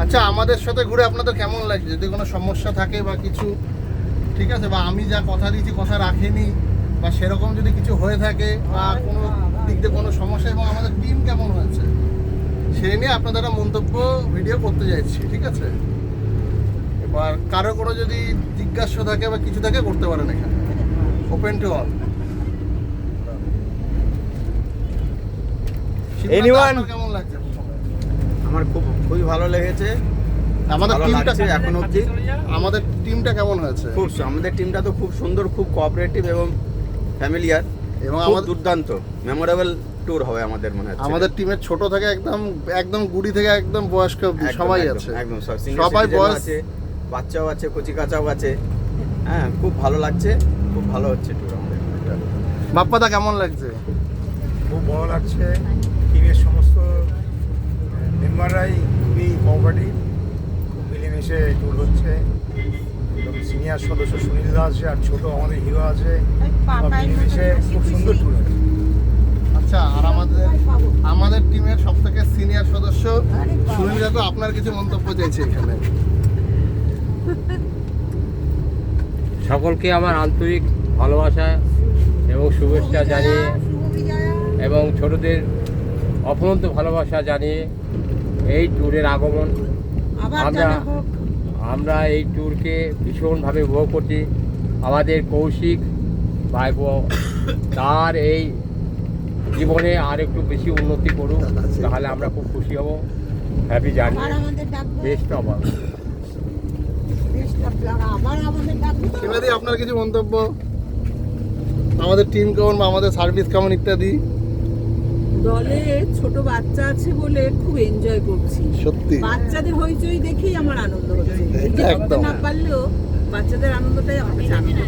আচ্ছা, আমাদের সাথে ঘুরে আপনাদের কেমন লাগছে? যদি কোনো সমস্যা থাকে বা কিছু, ঠিক আছে, বা আমি যা কথা দিয়েছি কথা রাখিনি, বা সেরকম যদি কিছু হয়ে থাকে বা কোনো দিক দিয়ে কোনো সমস্যা, এবং আমাদের টিম কেমন হয়েছে সেই নিয়ে আপনাদের একটা মন্তব্য ভিডিও করতে চাইছি, ঠিক আছে? এবার কারো কোনো যদি জিজ্ঞাসা থাকে বা কিছু থাকে করতে পারেন, এখানে ওপেন টু অল। এনিওয়ান কেমন লাগছে? আমার খুবই ভালো লেগেছে। আমাদের ভালো টিমটা লাগছে এখন অবধি। আমাদের টিমটা কেমন হয়েছে? আমাদের টিমটা তো খুব সুন্দর, খুব কোঅপারেটিভ এবং ফ্যামিলিয়ার এবং খুব আমাদের দুর্দান্ত মেমোরেবল ট্যুর হবে আমাদের মনে হচ্ছে। আমাদের টিমের ছোট থেকে একদম একদম গুড়ি থেকে একদম বয়স্ক অবধি একদম, সবাই একদম, আছে। একদম সবাই বয়স আছে, বাচ্চাও আছে, কচি কাচাও আছে। হ্যাঁ, খুব ভালো লাগছে, খুব ভালো হচ্ছে ট্যুর আমাদের। বাপ্পাদা কেমন লাগছে? খুব ভালো লাগছে। টিমের সমস্ত মেম্বাররাই খুবই কোঅপারেটিভ, খুব মিলেমিশে ট্যুর হচ্ছে। এবং সিনিয়র সদস্য সুনীল দা আছে আর ছোট আমাদের হিরো আছে, সব মিলেমিশে খুব সুন্দর ট্যুর হচ্ছে। আচ্ছা, আর আমাদের টিমের সব থেকে সিনিয়র সদস্য সুনীল কাকু, আপনার কিছু মন্তব্য চাইছে এখানে। সকলকে আমার আন্তরিক ভালোবাসা এবং শুভেচ্ছা জানিয়ে এবং ছোটদের অফুরন্ত ভালোবাসা জানিয়ে এই ট্যুরের আগমন আমরা এই ট্যুরকে ভীষণভাবে উপভোগ করছি। আমাদের কৌশিক ভাইপো তার এই জীবনে আর একটু বেশি উন্নতি করুক, তাহলে আমরা খুব খুশি হব। Happy journey, best of all. শিবাদি, আপনার কিছু মন্তব্য? আমাদের টিম কেমন বা আমাদের সার্ভিস কেমন ইত্যাদি? দলে ছোট বাচ্চা আছে বলে খুব এনজয় করছি। সত্যি বাচ্চাদের হইচই দেখেই আমার আনন্দ হচ্ছে। এটা একদম। না পারলেও বাচ্চাদের আনন্দটাই আমার কাছে আনন্দ।